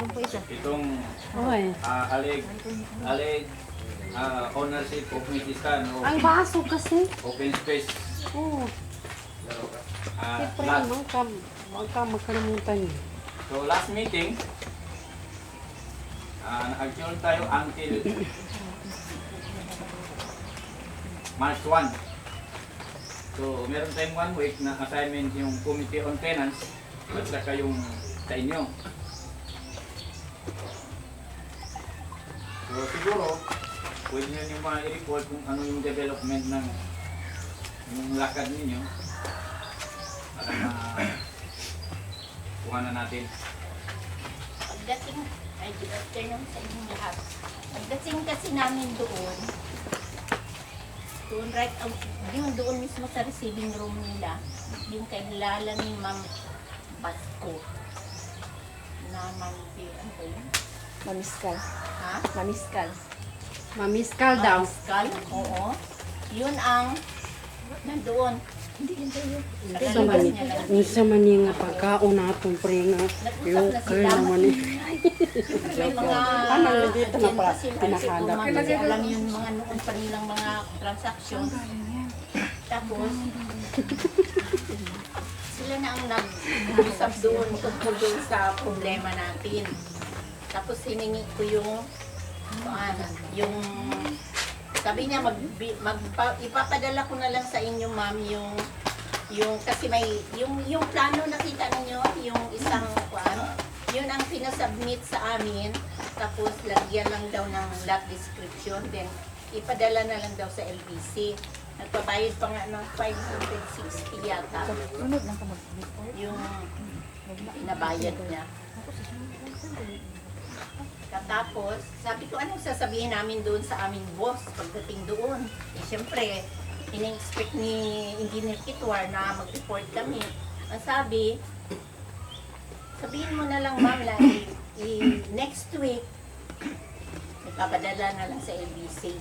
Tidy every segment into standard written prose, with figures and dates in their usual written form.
Meron po isa. Itong Okay. alig ownership of Mrs. Tan o Ang baso kasi. open space. Oo. Siyempre Last, naman, huwag ka magkalimutan yun. so last meeting, nag-adjourn tayo until March 1. So meron tayong 1 week na assignment yung Committee on Tenants at saka yung sa inyo. So siguro, pwede nyo yung mga i-report kung ano yung development ng yung lakad ninyo. Para kuha na natin. Pagdating, ay good afternoon sa inyong lahat. Pagdating kasi namin doon right out, yung doon mismo sa receiving room nila, yung kailala ni Ma'am Basko. Na Ma'am, ano ba yun? Mamiskal. Ha? Mamiskal. Mamiskal daw. Mamiskal, oo. Yun ang nandoon. Hindi yun tayo. Sa mani nga pagkaon natong pre nga. Yung kaya naman eh. May mga Ano, dito na pala, kasi pinakadap kasi nila. alam yun mga noon pa nilang mga transactions. Tapos, sila na ang nag-usap doon tungkol doon sa problema natin. Tapos hiningi ko yung sabi niya ipapadala ko na lang sa inyo ma'am yung kasi may yung plano nakita niyo yung isang yun ang pinasubmit sa amin, tapos lagyan lang daw ng lot description, then ipadala na lang daw sa LBC. Nagpabayad pa nga ng 560 yata. Sunod lang ka mag Yung pinabayad niya. Katapos, sabi ko, anong sasabihin namin doon sa aming boss pagdating doon? Eh, siyempre, in-expect ni Engineer Kitwar na mag-report kami. Ang sabi, sabihin mo na lang ma'am na next week, ipapadala na lang sa LBC.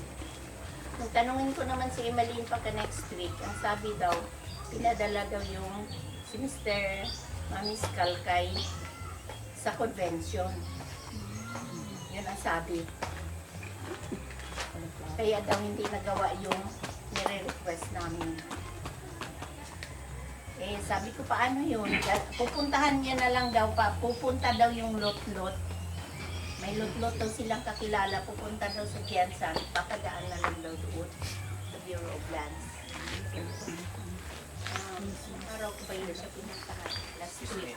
Kung tanungin ko naman si Emeline pagka next week, ang sabi daw, pinadala daw yung si Mr. Mamiskal kay sa convention. Yun ang sabi. Kaya daw hindi nagawa yung nire-request namin. Eh, sabi ko, paano yun? Pupuntahan niya na lang daw pa. Pupunta daw yung lot-lot. May lot-lot daw silang kakilala. Pupunta daw sa Kiansan. Papadaan na lang daw doon sa Bureau of Lands. Araw ko ba yun siya pinuntahan? Last week.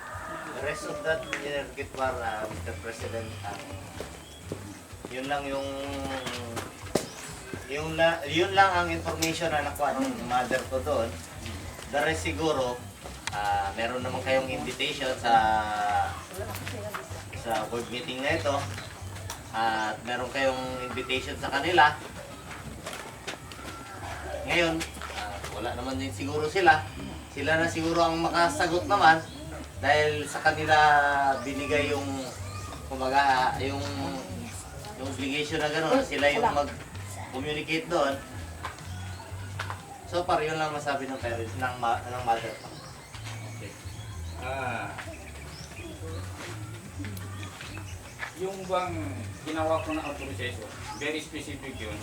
The rest of that, Engineer Gitwar, Mr. President, yun lang yun lang ang information na nakuha ng mother ko doon. The rest siguro, meron naman kayong invitation sa board meeting na ito. At meron kayong invitation sa kanila. Ngayon, wala naman din siguro sila. Sila na siguro ang makasagot naman dahil sa kanila binigay yung kumbaga yung obligation na gano'n, sila yung mag-communicate doon. So far, yun lang masabi ng parents, ng mother ko. Okay. Yung bang ginawa ko na authorization, very specific yun.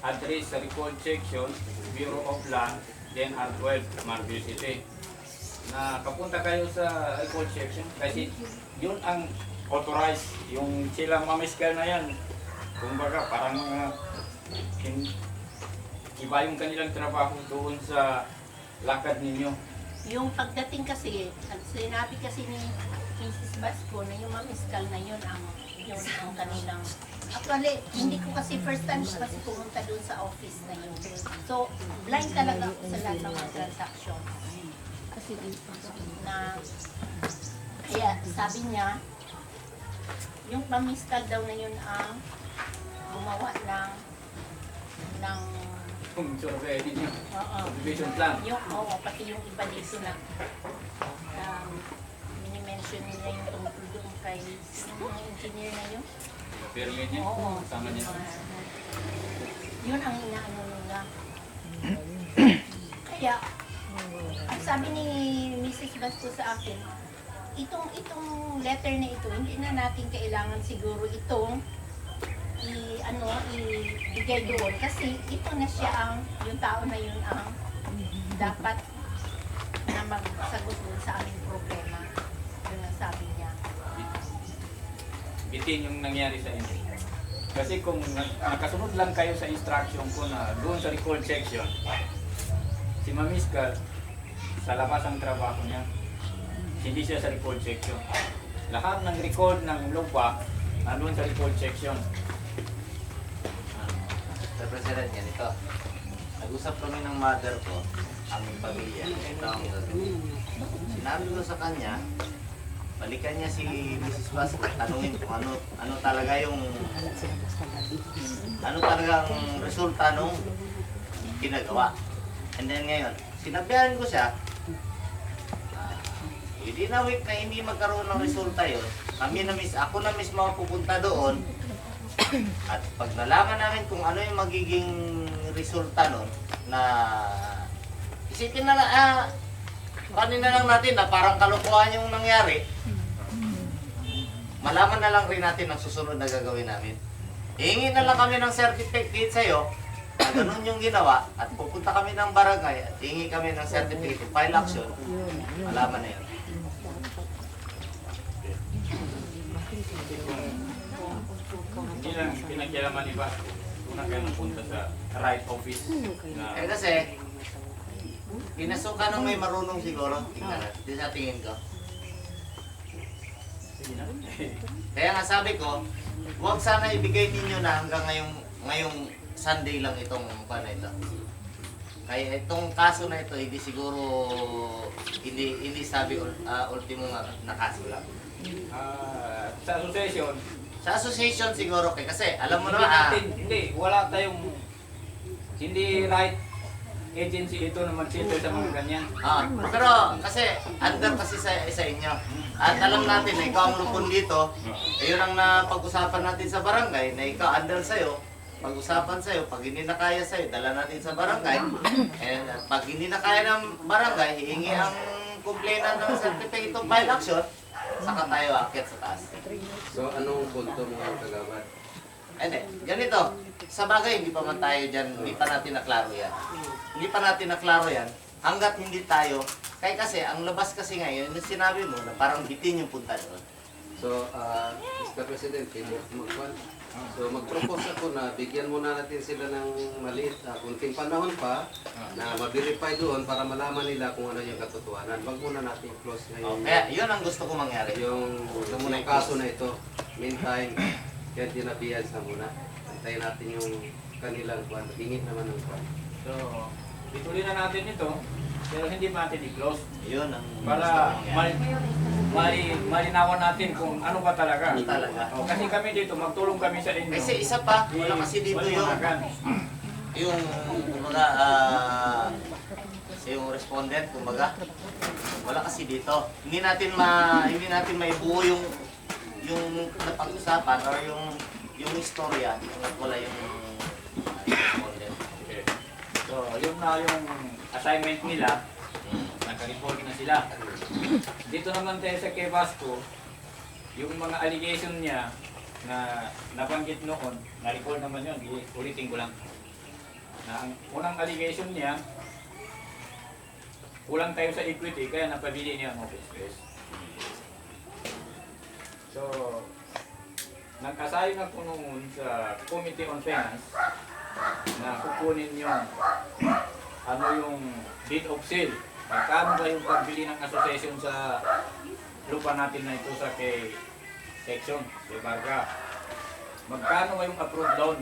Address sa record section, Bureau of Land, then R12, Marbella City. Na kapunta kayo sa record section kasi yun ang authorized, yung silang mamiskal na yan. Kumbaga parang iba yung kanilang trabaho doon sa lakad ninyo. Yung pagdating kasi, sinabi kasi ni Mrs. Basco na yung mamiskal na yun ang kanilang. Actually, hindi ko kasi first time ko kasi pumunta doon sa office na yun. So, blind talaga ako sa lahat ng mga transaction. Kasi na, kaya sabi niya, yung mamiskal daw na yun ang gumawa ng Kung survey ninyo, oo. subdivision plan. Yung, pati yung iba dito na mini-mention nila yung tungkol doon kay yung mga engineer na yun. Pyramid niya, Oo. kasama niya. Yun ang inaano nila. Kaya, ang sabi ni Mrs. Basto sa akin, itong letter na ito, hindi na natin kailangan siguro itong ibigay doon kasi ito na siya yung tao na yun ang dapat na magsagot doon sa aming problema. Yun ang sabi niya. Bitin yung nangyari sa inyo. Kasi kung nakasunod lang kayo sa instruction ko na doon sa record section, si Mamiskal, sa labas ang trabaho niya, hindi siya sa record section. Lahat ng record ng lupa, nandun sa record section. Mr. President, yan ito. Nag-usap kami ng mother ko, aming pamilya. Ito ang gagawin. Sinabi ko sa kanya, balikan niya si Mrs. Basco, tanungin kung ano talagang resulta nung ginagawa. And then ngayon, sinabihan ko siya, hindi na week na hindi magkaroon ng resulta yun, ako na mismo pupunta doon, at pag nalaman namin kung ano yung magiging resulta nun, na isipin na lang, kanina lang natin na parang kalokohan yung nangyari, malaman na lang rin natin ang susunod na gagawin namin. Hihingi na lang kami ng certificate sa'yo, na ganun yung ginawa, at pupunta kami ng barangay, at hihingi kami ng certificate, file action, malaman na yun. Hindi lang pinakialaman iba. Kung na kayo napunta sa right office na Kasi, pinasukan ng may marunong siguro, di sa tingin ko. Kaya nga sabi ko, huwag sana ibigay ninyo na hanggang ngayong Sunday lang itong na ito. Kaya itong kaso na ito, hindi siguro, hindi sabi ultimo na kaso lang. sa association, Sa association siguro kasi alam mo hindi na natin, wala tayong hindi right agency ito na mag-settle sa mga ganyan. pero kasi under kasi sa inyo. At alam natin na ikaw ang lupon dito, ayun ang napag-usapan natin sa barangay, na ikaw under sa'yo, pag-usapan sa'yo, pag hindi na kaya sa'yo, dala natin sa barangay. And pag hindi na kaya ng barangay, hihingi ang complainant ng certificate of file action, saka tayo aakyat sa taas. So, anong punto mo kagawad? Hindi, ganito. Sa bagay, hindi pa man tayo dyan, hindi pa natin naklaro yan. Hindi pa natin naklaro yan, hanggat hindi tayo, kaya kasi, ang labas kasi ngayon, yung sinabi mo, na parang bitin yung punta doon. So, Mr. President, so mag-propose ako na bigyan muna natin sila ng maliit na kunting panahon pa na ma-verify doon para malaman nila kung ano yung katotohanan. Wag muna natin close ngayon. Kaya, yun ang gusto ko mangyari. Yung kaso na ito. Meantime, kaya tinabihan sa muna. Antayin natin yung kanilang kwan. Bingit naman ng kwan. So, ituloy na natin ito, pero hindi natin i-close. Yun ang Para gusto ko mangyari. malinawan natin kung ano ba talaga. Ano talaga. Kasi kami dito, magtulong kami sa inyo. Kasi isa pa, wala kasi dito yung kumbaga, yung respondent, kumbaga, wala kasi dito. Hindi natin maibuo yung napag-usapan or yung istorya, kung wala yung respondent. Okay. So, yun na yung assignment nila. Naka-report na sila. Dito naman tayo sa kay Basco, yung mga allegation niya na nabanggit noon, na-record naman yun, ulitin ko lang. Na ang unang allegation niya, kulang tayo sa equity, kaya napabili niya ang office space. So, nagkasayo na po noon sa Committee on Finance na kukunin yung deed of sale. Magkano ba yung pagbili ng association sa lupa natin na ito sa kay section, kay Barca? Magkano ba yung approved loan?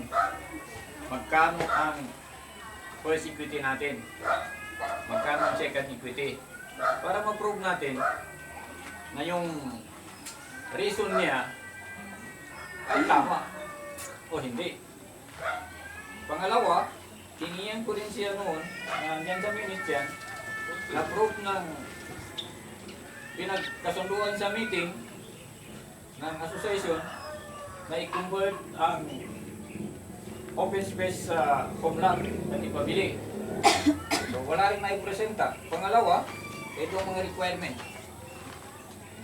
Magkano ang first equity natin? Magkano ang second equity? Para ma-prove natin na yung reason niya ay tama o hindi. Pangalawa, tingiyan ko rin siya noon, dyan sa minutes yan, na proof ng pinagkasunduan sa meeting ng association na i-convert ang open space sa homeland na ipabili. So wala rin na ipresenta. Pangalawa, ito ang mga requirement.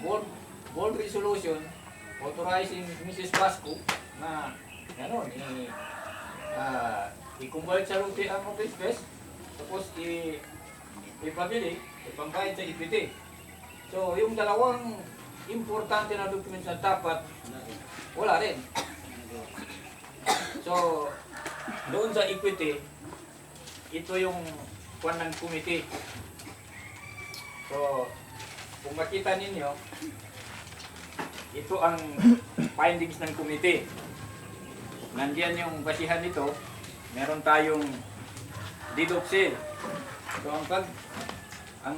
board resolution authorizing Mrs. Vasco na ano, i-convert sa lote ang open space, tapos ipabili, ipambayad sa equity. So, yung dalawang importante na documents na dapat, wala rin. So, doon sa equity, ito yung kuwan ng committee. So, kung makita ninyo, ito ang findings ng committee. Nandiyan yung basihan nito, meron tayong deed of sale. So, ang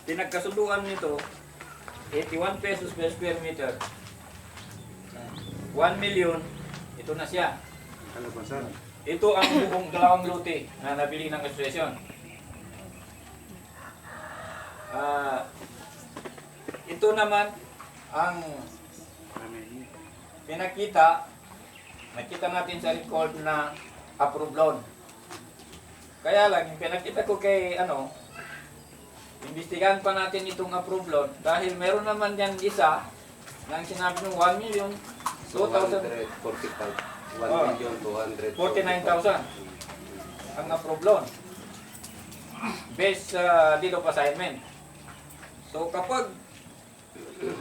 pinagkasunduan nito, 81 pesos per square meter. 1 million, ito na siya. Ito ang buong dalawang lote na nabili ng association. Ito naman ang nakita natin sa record na approved loan. Kaya lang, yung pinakita ko kay imbestigahan pa natin itong approved loan dahil meron naman yan isa nang sinabi ng 1,249,000 ang approved loan based sa deed of assignment. So kapag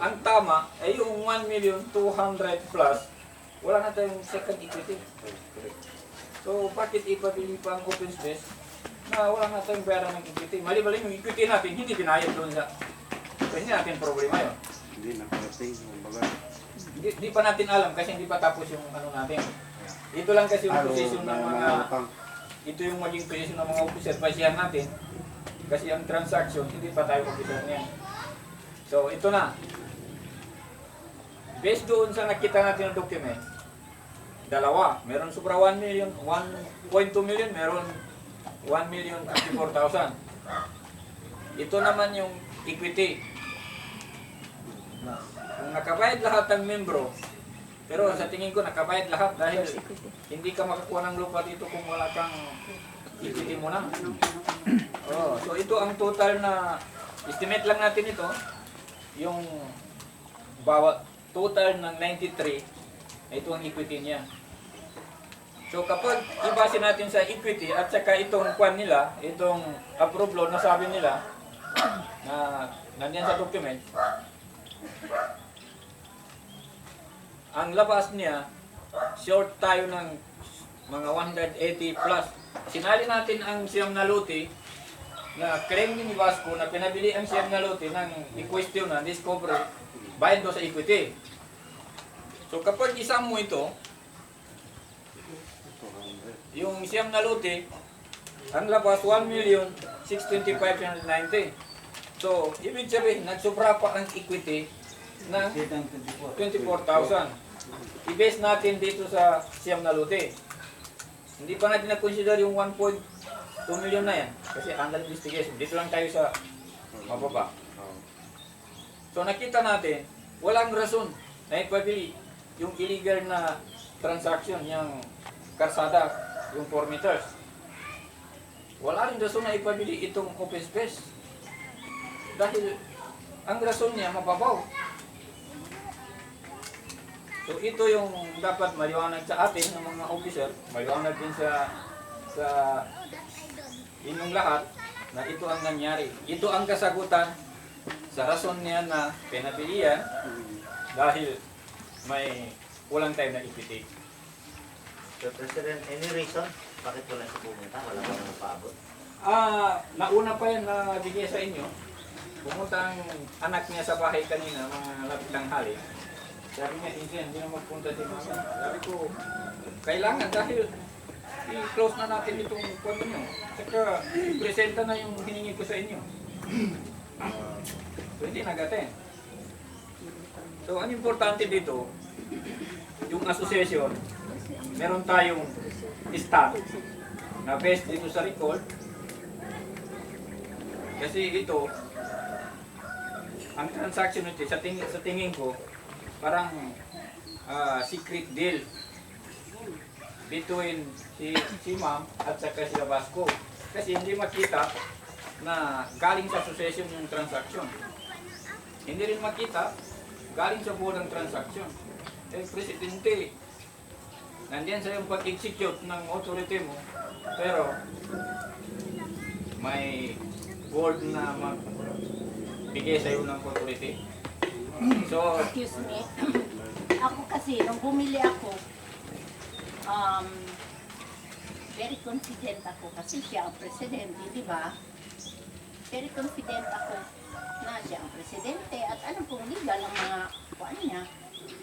ang tama ay yung 1,200,000 plus, wala na tayong second equity. So bakit ipabili pa ang open space na wala na tayong pera ng equity? Mali-mali yung equity natin, hindi binayad doon sa... Hindi natin problema yun. Hindi nakarating. Hindi pa natin alam kasi hindi pa tapos yung natin. Ito lang kasi yung position ng mga... Ito yung maging position ng mga officer, pasihan natin. Kasi ang transaction, hindi pa tayo officer niyan. So ito na. Based doon sa nakita natin ng document, dalawa. Meron sobra 1 million, 1.2 million, meron 1,054,000. Ito naman yung equity. Kung nakabayad lahat ng membro, pero sa tingin ko nakabayad lahat dahil hindi ka makakuha ng lupa dito kung wala kang equity mo na. Oh, so ito ang total na estimate lang natin ito. Yung bawat total ng 93, ito ang equity niya. So kapag ibase natin sa equity at saka itong kwan nila, itong approved loan na sabi nila na nandiyan sa document, ang labas niya, short tayo ng mga 180 plus. Sinali natin ang siyam na lote na claim ni Vasco na pinabili ang siyam na lote ng i-question na discovery bayad do sa equity. So kapag isam mo ito, yung siyam na lote, ang labas 1,625,990. So, ibig sabihin, nagsobra pa ang equity ng 24,000. I-base natin dito sa siyam na lote. Hindi pa natin na-consider yung 1.2 million na yan. Kasi under investigation. Dito lang tayo sa mababa. So, nakita natin, walang rason na ipabili yung illegal na transaction, yung karsada, yung 4 meters. Wala rin rason na ipabili itong open space. Dahil ang rason niya mababaw. So ito yung dapat maliwanag sa atin ng mga officer, maliwanag din sa inyong lahat na ito ang nangyari. Ito ang kasagutan sa rason niya na pinabili yan dahil may kulang tayo na equity. So, President, any reason? Bakit wala siya pumunta? Wala ba nang paabot? Nauna pa yan na bigay sa inyo. Pumunta ang anak niya sa bahay kanina, mga lapit ng hali. Sabi niya, hindi na magpunta si mama. Sabi ko, kailangan dahil i-close na natin itong kwan ninyo. Saka, presenta na yung hiningi ko sa inyo. So, hindi nag-attend. So, ang importante dito, yung association, meron tayong stat na based dito sa record. Kasi ito, ang transaction nito, sa tingin ko, parang secret deal between si ma'am at saka si Vasco. Kasi hindi makita na galing sa association yung transaction. hindi rin makita galing sa board ng transaction. Eh, presidente, nandiyan sa yung pag-execute ng authority mo, pero may board na magbigay sa'yo ng authority. So, Excuse me. Ako kasi, nung bumili ako, very confident ako kasi siya ang presidente, di ba? Very confident ako na siya ang presidente at alam kong legal ang mga kuan niya,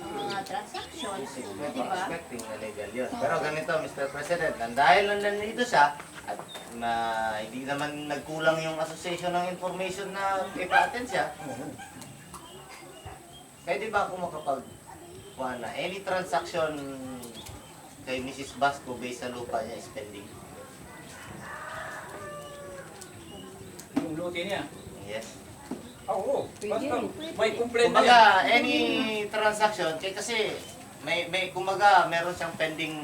ang mga transactions, di ba? Expecting na legal yun. Pero ganito, Mr. President, dahil nandito siya, at na hindi naman nagkulang yung association ng information na ipa-attend siya, pwede ba ako makapag na any transaction kay Mrs. Basco based sa lupa niya is pending? yung lote niya. Yes. Oo, basta may complaint na yan. Kumbaga, any transaction, kasi kumbaga, meron siyang pending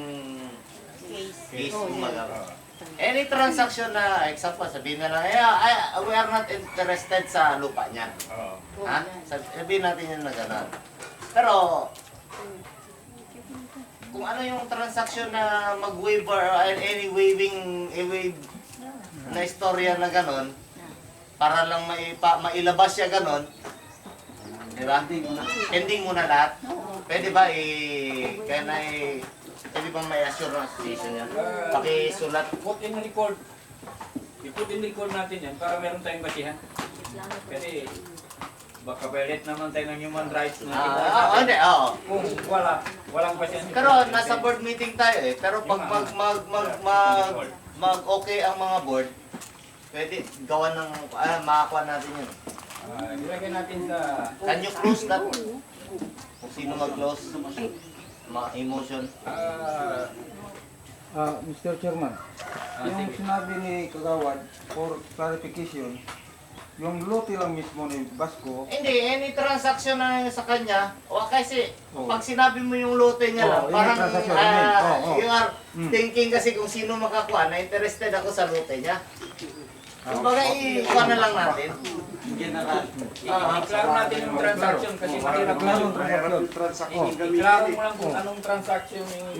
case, kumbaga. Any transaction na, example, sabihin na lang, we are not interested sa lupa niya. Oo. Ha? Sabihin natin yun na gano'n. Pero, kung ano yung transaction na mag-waiver or any waiving, waive na istorya na gano'n, para lang mailabas siya gano'n, di ba? Ending muna lahat. Pwede ba pwede ba may assure ng association niya? Pakisulat. Put in record. I-put in record natin yan para meron tayong basihan. Kasi baka violate naman tayo ng human rights na Hindi, oo. kung walang basihan. Pero nasa board meeting tayo eh. Pero pag mag-okay ang mga board, pwede gawan ng, makakuha natin yun. Ilagay natin sa... Can you close that? Kung sino mag-close, emotion. Mr. Chairman, yung sinabi ni Kagawad, for clarification, yung lote lang mismo ni Basco, Hindi, any transaction na sa kanya, o kasi pag sinabi mo yung lote niya lang, any parang transaction, you are thinking kasi kung sino makakuha, na interested ako sa lote niya. Kumbaga, ikuha na lang natin. I-klaro natin yung transaction kasi mahirap na yung transaction. I-klaro mo lang kung anong transaction yung...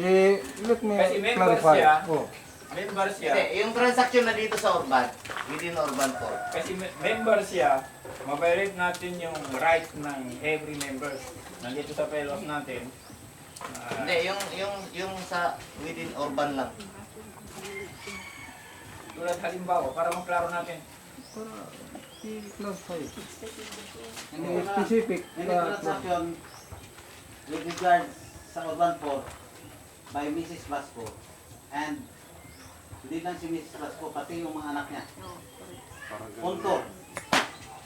Let me Kasi member clarify. siya. Oh. Member siya. Hindi, yung transaction na dito sa Urban, within Urban 4. Kasi member siya, mabirit natin yung right ng every member. Nandito sa fellows natin. Hindi, yung sa within Urban lang. Tulad halimbawa, para maklaro natin. Para i-clarify. Specific. Any transaction with regards sa Urban 4 by Mrs. Basco and hindi lang si Mrs. Basco, pati yung mga anak niya. Punto.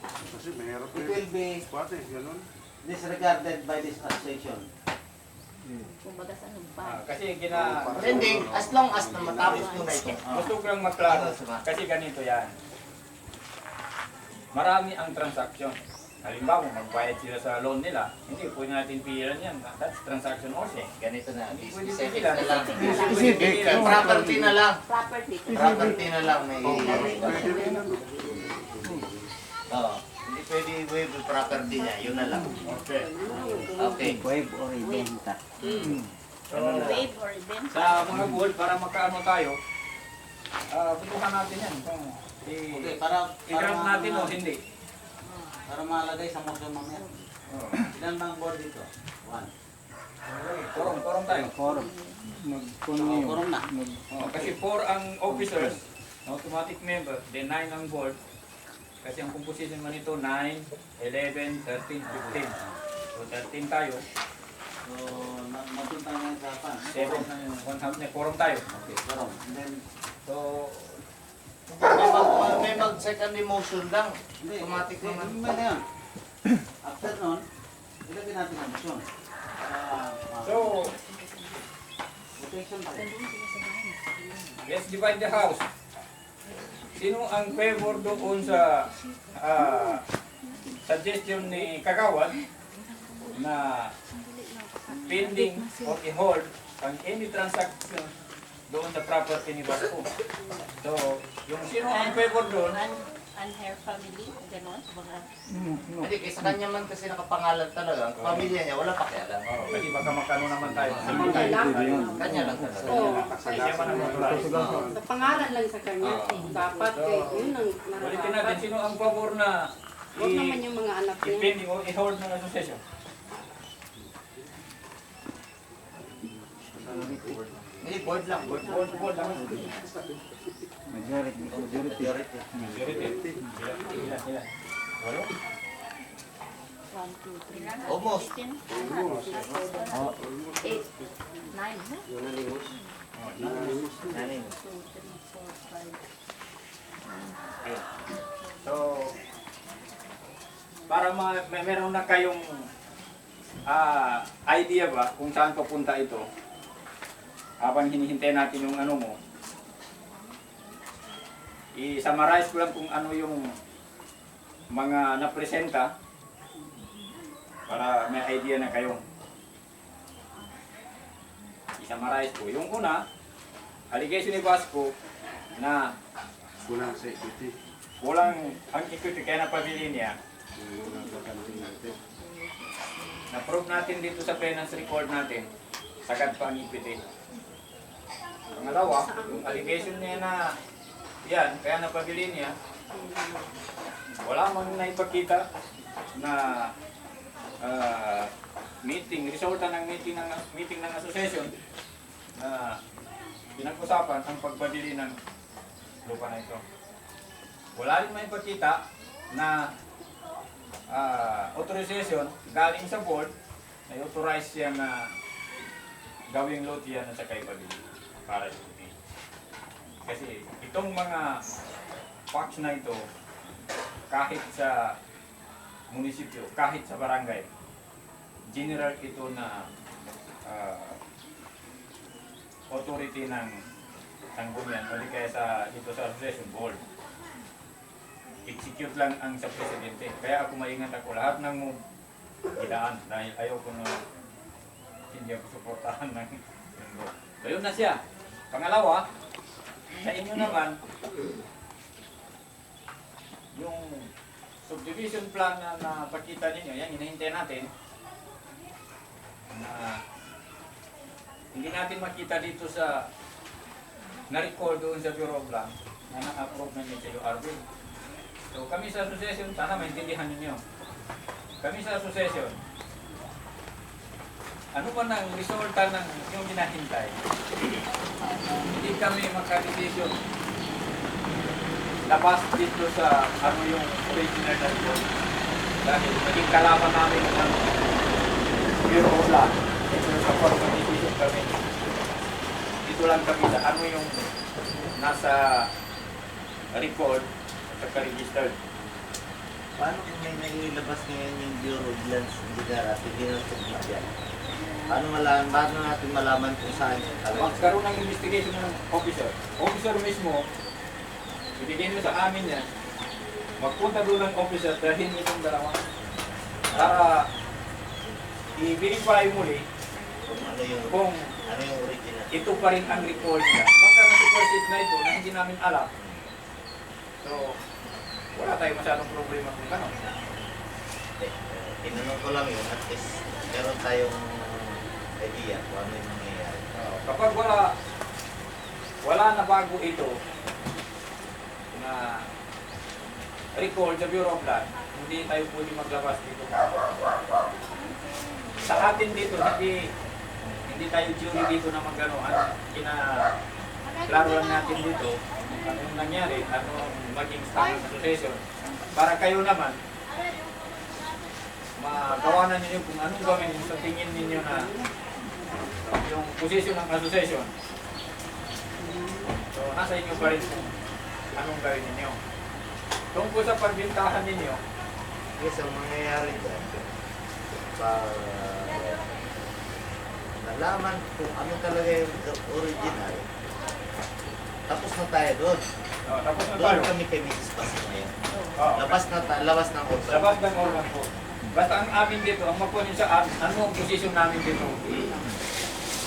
Kasi mahirap It will be disregarded by this association. Kumbaga sa lumpa. Kasi Pending, as long as na matapos mo na ito. gusto ko lang maklaro. Kasi ganito yan. Marami ang transaction. Halimbawa, magbayad sila sa loan nila, hindi pwede natin pigilan yan. That's transaction also. Ganito na, Hindi pwede specific pigilan. na lang. Specific. Property na lang. Property. Property na lang may... Oo. Hindi pwede waive yung property niya, yun na lang. Okay. Okay. Waive or ibenta. So, Waive or event. sa mga board, para makaano tayo, putukan natin yan. Kung Okay, para i-grant natin o hindi. para malagay sa motion mamaya. Ilan bang board dito? 1. Forum tayo. Nag-continue. Forum na. Kasi 4 ang officers, automatic member, then 9 ang board. Kasi ang composition mo nito, 9, 11, 13, 15. So 13 tayo, So, motion tayo ngayon sa pan. 7 ng 1 half na, forum tayo. Okay, forum. And then, So, May mag-second motion lang. hindi, Automatic hindi, naman. hindi ba na yan? After nun, ilagay natin ang motion. so Rotation pa rin. let's divide the house. Sino ang favor doon sa suggestion ni Kagawad na pending or i-hold ang any transaction doon sa property ni Basco? So, yung sino ang favor doon, and her family, gano'n, mga Hindi, kasi sa kanya man kasi nakapangalan talaga. Ang pamilya niya, wala pakialam. Kasi baka magkano naman tayo. Kanya lang. Kanya lang talaga. Oo. Siya man ang motorize. Sa pangalan lang sa kanya. Dapat yun ang Ulitin natin, nararapat. sino ang pabor na Huwag naman yung mga anak niya. i-pending o i-hold ng association? Hindi, board lang. Board lang. Majority. Majority. Majority. Ilan? Walo? 1, 2, 3, Almost. 8, 9, no? Nanin. 2, 3, 4, 5. So, para meron na kayong idea ba kung saan papunta ito, habang hinihintay natin yung ano mo, i-summarize ko lang kung ano yung mga napresenta para may idea na kayo. I-summarize ko. Yung una, allegation ni Vasco na Kulang sa equity. kulang ang equity kaya napabili niya. Kulang sa kanting natin. Na-prove natin dito sa finance record natin, sagad pa ang equity. Pangalawa, yung allegation niya na yan, kaya napabili niya, wala mang naipakita na resulta ng meeting ng association na pinag-usapan ang pagbabili ng lupa na ito. Wala rin maipakita na authorization galing sa board na authorize siya na gawing lot yan at saka ipabili para sa equity. Kasi itong mga facts na ito, kahit sa munisipyo, kahit sa barangay, general ito na authority ng sanggunian o di kaya dito sa association board. Execute lang ang sa presidente. Kaya ako maingat ako lahat ng move idaan dahil ayaw ko na hindi ako suportahan ng board. So yun na siya. Pangalawa, sa inyo naman, yung subdivision plan na napakita ninyo, yan, hinahintay natin na hindi natin makita dito sa na-record doon sa Bureau of Land na na-approve na niyo sa URB. So kami sa association, sana maintindihan ninyo. Kami sa association, ano man ang resulta ng yung hinahintay, hindi kami makadesisyon labas dito sa ano yung original na report. Dahil naging kalaban namin ng Bureau of Land, ito sa pag-decision kami. Dito lang kami sa ano yung nasa record at registered. Paano kung may nailabas ngayon yung Bureau of Lands hindi darat, hindi na sugma yan? Paano natin malaman kung saan yung talaga? Magkaroon ng investigation ng officer. Officer mismo, ibigay nyo sa amin yan, magpunta doon ng officer dahil itong dalawa para i-verify muli Kung kung ano yung original? ito pa rin ang record niya. Baka na supersede na ito na hindi namin alam. So, wala tayong masyadong problema kung gano'n. Tinanong ko lang yun, at least meron tayong idea kung ano yung nangyayari. Kapag wala na bago ito na record sa Bureau of Land, hindi tayo pwede maglabas dito. Sa atin dito, hindi tayo jury dito na magano klaro lang natin dito anong nangyari, anong maging stand ng association. Para kayo naman, magawa na ninyo kung anong gawin ninyo sa tingin ninyo na yung position ng association. So, nasa inyo pa rin kung anong gawin ninyo. Tungkol sa pagbintahan ninyo, Yes, ang mangyayari dyan, nalaman kung ano talaga yung original, tapos na tayo doon. tapos na tayo. Doon kami kay Mrs. Pasco ngayon. Labas ng order. Labas ng organ po. Basta ang amin dito, ang magkunin sa amin, ano ang position namin dito.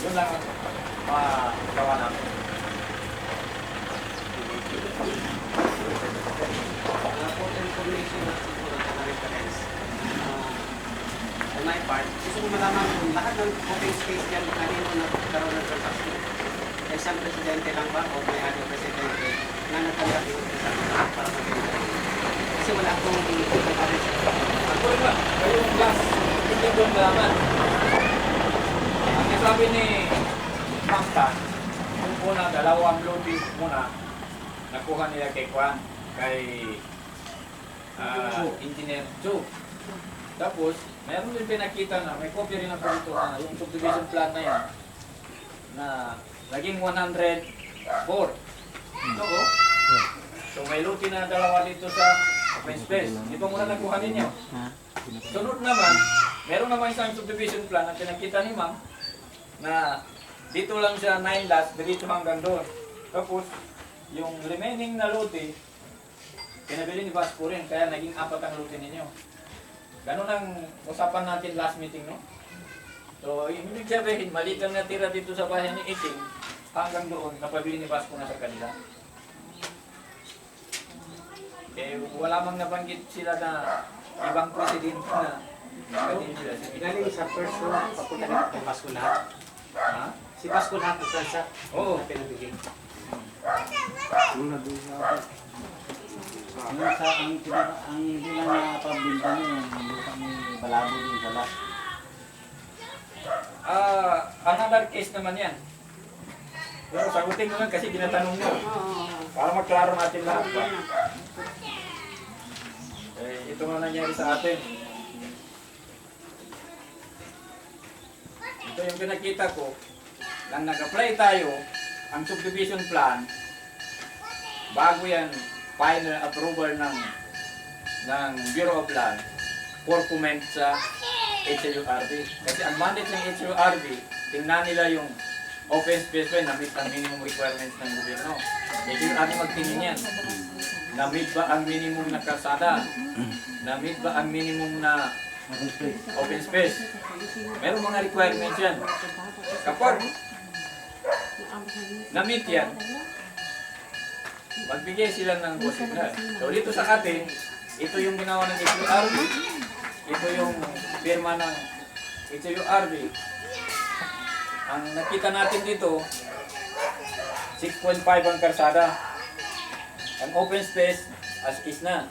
Yun lang ang magawa namin. information at siguro na reference. On my part, gusto ko malaman kung lahat ng open space yan, kanino nagkaroon ng transaction. Isang presidente lang ba o may ano presidente na nagtanggap yung transaction para mag-enter? Kasi wala akong reference. Ako rin lang, kayong last, hindi ko malaman. Ang sabi ni Mangtan, yung una, dalawang lobby muna, nakuha nila kay Kwan, kay Engineer Chu. Tapos, mayroon din pinakita na, may copy rin ako dito na yung subdivision plan na yan, na naging 104. Ito oh. So may luti na dalawa dito sa open space. Ito muna nakuha ninyo. Sunod naman, meron naman isang subdivision plan na pinakita ni Ma'am na dito lang siya 9 lots, dito hanggang doon. Tapos, yung remaining na lote, pinabili ni Vasco rin, kaya naging 4 ang lote ninyo. Ganun ang usapan natin last meeting, no? So, ibig sabihin, maliit lang natira dito sa bahay ni Iting, hanggang doon, napabili ni Vasco na sa kanila. Eh, wala mang nabanggit sila na ibang presidente na kanila. Galing sa first room, papunta na kay Vasco lahat. Ha? Si Vasco lahat ng transa. Oo. Pinabigay. Muna doon sa akin. Yung sa ang hindi lang napabinta niya yung lupa ni Balabo din sa last. Another case naman yan. Pero sagutin mo lang kasi ginatanong mo. Para maklaro natin lahat ba? Eh, ito nga nangyari sa atin. Ito yung pinakita ko. Nang nag-apply tayo, ang subdivision plan, bago yan, final approval ng Bureau of Land for comment sa HLURB. Kasi ang mandate ng HLURB, tingnan nila yung open space pa na-meet ang minimum requirements ng gobyerno. HLURB magtingin yan. Na-meet ba ang minimum na kalsada? Na-meet ba ang minimum na open space? Meron mga requirements yan. Kapag na-meet yan, magbigay sila ng go signal. So dito sa atin, ito yung ginawa ng HLURB, ito yung firma ng HLURB. Ang nakita natin dito, 6.5 ang kalsada. Ang open space, as is na.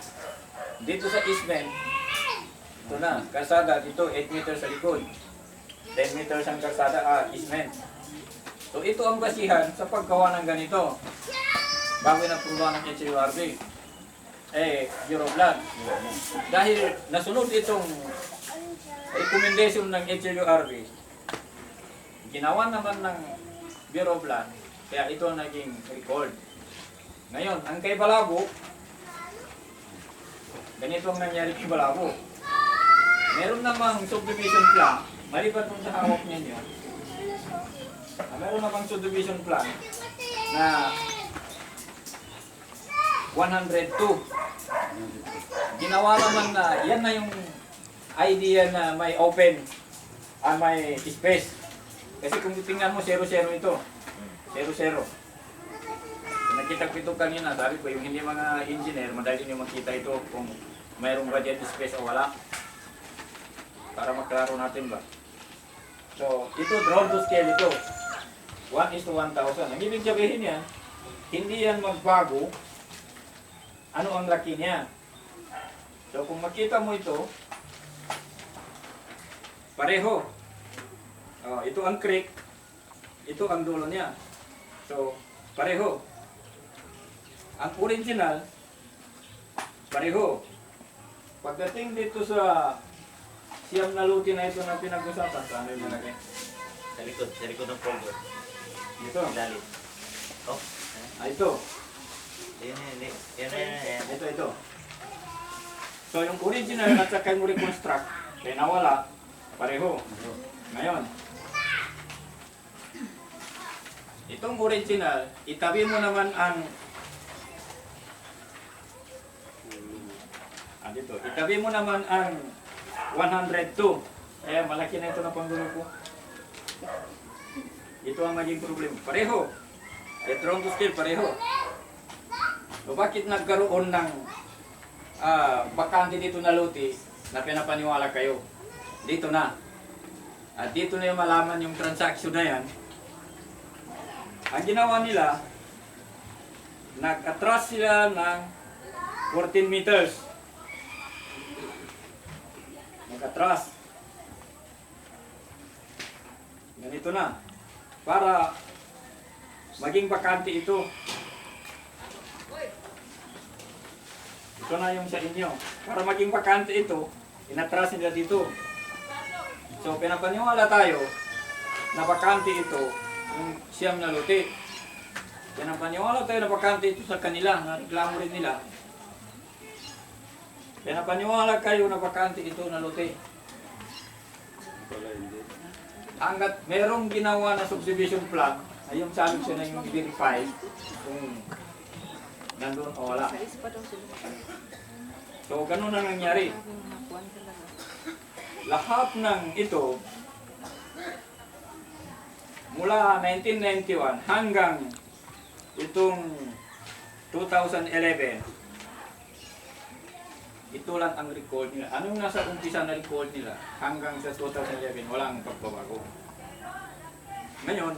Dito sa easement, ito na, kalsada, dito 8 meters sa likod. 10 meters ang kalsada, easement. So ito ang basihan sa paggawa ng ganito. Bago na-approve ng HLURB, Bureau of Land. Dahil nasunod itong recommendation ng HLURB, ginawa naman ng Bureau of Land, kaya ito ang naging record. Ngayon, ang kay Balabo, ganito ang nangyari kay Balabo. Meron namang subdivision plan, maliban kung sa hawak ninyo, meron namang subdivision plan na 102. Ginawa naman na, yan na yung idea na may open, may space. Kasi kung tingnan mo, 0-0 ito. 0-0. Nakita ko ito kanina, sabi ko, yung hindi mga engineer, madali nyo makita ito kung mayroong ba dyan space o wala. Para maklaro natin ba. So, ito, drawn to scale ito. 1:1,000. Ang ibig sabihin yan, hindi yan magbago. Ano ang laki niya? So kung makita mo ito, pareho. Ito ang creek, ito ang dulo niya. So pareho. Ang original, pareho. Pagdating dito sa siyam na luti na ito na pinag-usapan, saan yung nalagay? Sa likod ng folder. Dito. Dalit. Oh. Ito. Yan. Ito. So yung original at saka yung reconstruct, kaya nawala, pareho. Ngayon, itong original, itabi mo naman ang dito. Itabi mo naman ang 102. Kaya malaki na ito na panggulo ko. Ito ang maging problema. Pareho. Drawn to scale, pareho. So bakit nagkaroon ng bakante dito na lote na pinapaniwala kayo. Dito na. At dito na yung malaman yung transaction na yan. Ang ginawa nila, nag-atras sila ng 14 meters. Nag-atras. Ganito na. Para maging bakante ito. Ito na yung sa inyo. Para maging bakante ito, inatras nila dito. So, pinapaniwala tayo na bakante ito, yung siyam na lote. Pinapaniwala tayo na bakante ito sa kanila, na reklamo rin nila. Pinapaniwala kayo na bakante ito na lote. Hanggat merong ginawa na subdivision plan, ay yung sabi siya na yung i-verify kung nandun o wala. So, ganun na nangyari. Lahat ng ito, mula 1991 hanggang itong 2011, ito lang ang record nila. Anong nasa umpisa na record nila hanggang sa 2011, walang pagbabago. Ngayon,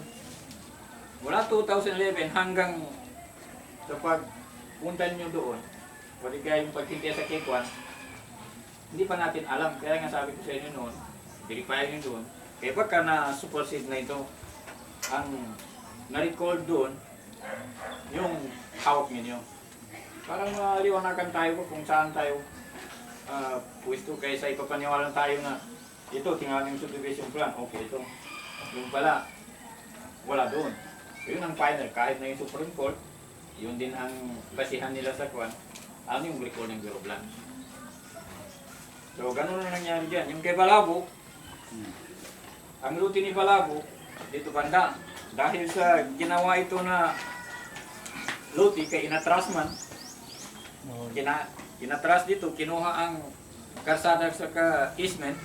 mula 2011 hanggang sa pagpunta nyo doon, pwede kaya yung pagtintiya sa K1, hindi pa natin alam. Kaya nga sabi ko sa inyo noon, verify nyo doon. Kaya pagka na-supersede na ito, ang na-record doon, yung hawak ninyo. Parang maliwanagan tayo kung saan tayo pwesto kaysa ipapaniwalan tayo na ito, tingnan yung subdivision plan. Okay, ito. Yung pala, wala doon. Yun ang final. Kahit na yung Supreme Court, yun din ang basihan nila sa kwan. Ano yung record ng Bureau of Land. So, ganun na nangyari dyan. Yung kay Balabo, ang luti ni Balabo, dito banda, dahil sa ginawa ito na luti kay inatras man, inatras dito, kinuha ang karsada sa ka-easement.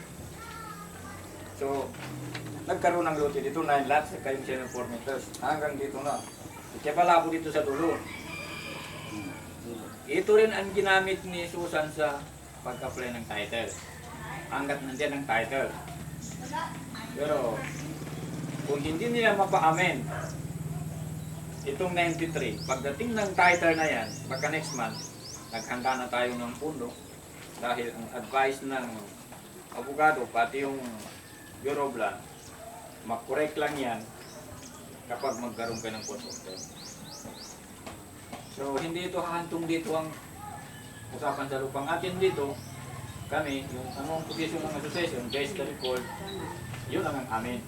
So, nagkaroon ng luti dito, 9 lots, sa kayong 4 meters. Hanggang dito na. Kaya Balabo dito sa dulo. Ito rin ang ginamit ni Susan sa pag-apply ng title. Hanggat nandiyan ang title. Pero, kung hindi nila mapa-amen itong 93, pagdating ng title na yan, baka next month, naghanda na tayo ng pundo dahil ang advice ng abogado, pati yung Bureau of Land, makorek lang yan kapag magkaroon ka ng court order. So, hindi ito hahantong dito ang usapan sa lupang atin dito. Kami, yung anong position ng association, based the record, yun lang ang amin.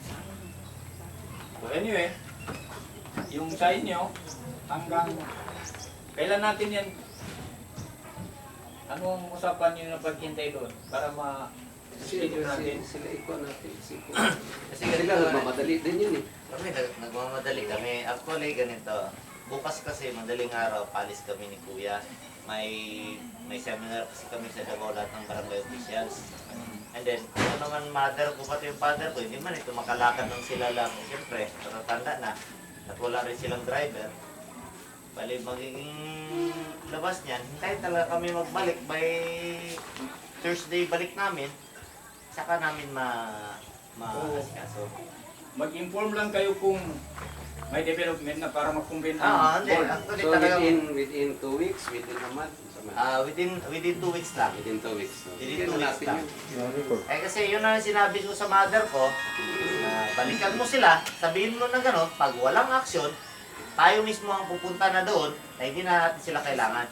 So anyway, yung sa inyo, hanggang kailan natin yan, ano ang usapan nyo na paghintay doon para ma-schedule natin? Sila ikaw natin. Kasi Sila ganito, nagmamadali din yun eh. kami nagmamadali kami. Actually, ganito. Bukas kasi, madaling araw, palis kami ni Kuya. May seminar kasi kami sa Davao, lahat ng barangay officials. And then, ano naman mother ko, pati yung father ko, hindi man ito makalakad ng sila lang. Siyempre, natatanda na. At wala rin silang driver. Bali, magiging labas niyan. Hintayin talaga kami magbalik by Thursday balik namin. Saka namin ma-asikaso. Mag-inform lang kayo kung may development na para mag-convene Hindi. Actually, So talagang within 2 weeks, within a month, within 2 weeks lang. within 2 weeks. So, Within bigyan 2 na weeks natin lang. yun. Kasi yun ang sinabi ko sa mother ko, balikan mo sila, sabihin mo na gano'n, pag walang aksyon, tayo mismo ang pupunta na doon, na hindi na natin sila kailangan.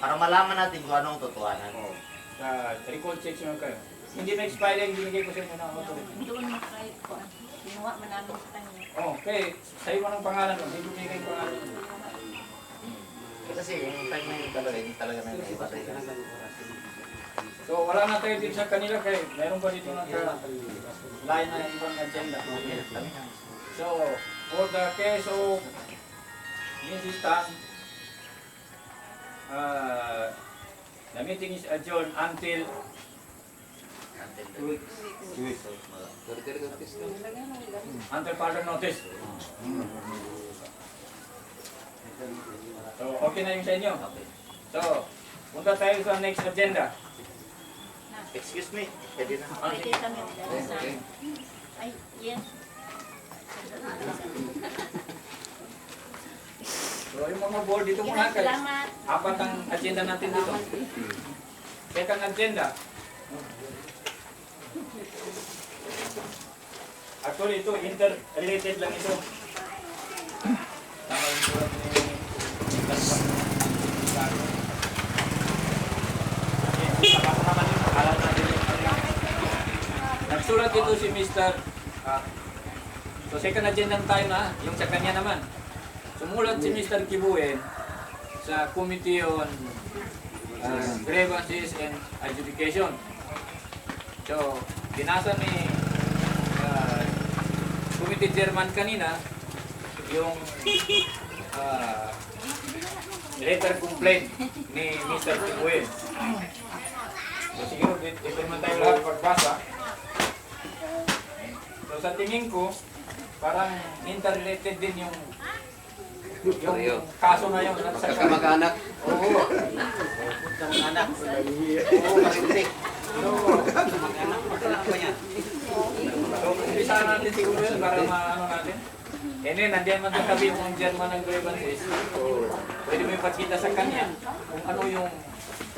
Para malaman natin kung anong totohanan. sa record section kayo. Hindi na-expire yung binigay ko sa inyo na authority. Doon mo kahit ko. Kinuha man namin sa kanya. Okay, sa'yo mo ng pangalan mo, hindi binigay yung pangalan mo. Kasi yung time na yun talaga, hindi talaga na iba tayo. So wala na tayo dito sa kanila kaya meron pa dito na line na ibang agenda. So, for the case of Mrs. Tan, the meeting is adjourned until further notice. So, okay na yung sa inyo. So, Punta tayo sa next agenda. Excuse me. Pwede na. Pwede kami sa... Ay, yes. So yung mga board dito muna guys. Salamat. Apat ang agenda natin dito. Second agenda. Actually ito, interrelated lang ito. Tama yung surat ni nagsulat ito si Mr. So second agenda tayo na, yung sa kanya naman. Sumulat si Mr. Kibuen sa Committee on Grievances and Adjudication. So, binasa ni Committee Chairman kanina yung letter complaint ni Mr. Kibuen. So, siguro dito naman tayo lahat pagbasa. So, sa tingin ko, parang interrelated din yung kaso na yun. Magkakamag-anak. Oo. Anak. Oo, marinig. So, umpisahan natin siguro yun para maano natin. And then, nandiyan man sa tabi yung German ng grievances. Pwede mo ipakita sa kanya kung ano yung...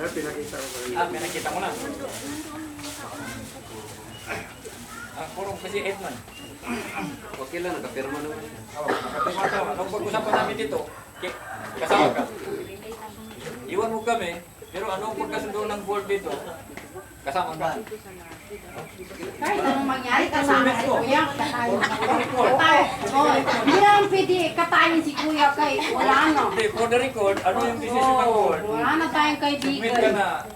pinakita mo na. Puro kasi Edman. Okay lang, nakapirma naman. Oo, nakapirma ka. Nung pag-usapan namin dito, kasama ka. Iwan mo kami, pero anong pagkasundo ng board dito, kasama ka. Kahit anong mangyari, kasama si Kuya. Hindi lang pwede katayin si Kuya kay wala na. Hindi, for the record, ano yung decision ng board? Wala na tayong Submit ka kaibigan. na,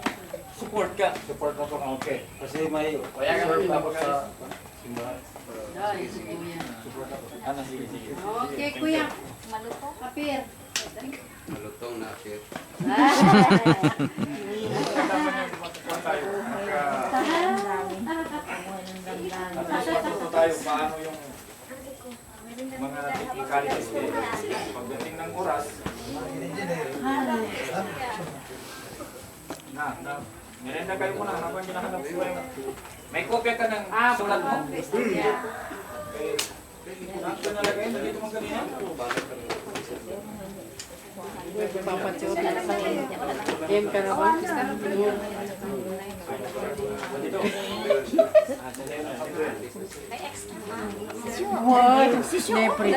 support ka. Support mo kung okay. Kasi may Kaya ka rin tapos sa... Dahil si Kuya. Ano, sige, sige. Okay, Kuya. Kapir. Malutong na akit. Matuto tayo paano yung mga technicalities pagdating ng oras. Merenda kayo muna habang hinahanap ko yung... May kopya ka ng sulat mo? Okay. Ito na lagay mo dito mong kanina? Papatsyo na sa game ka na ba? What? Nepre.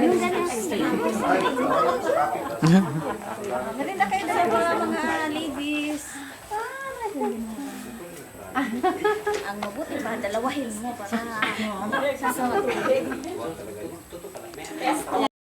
Narinda kayo dalawa mga ladies. Ang mabuti ba, dalawahin mo para sa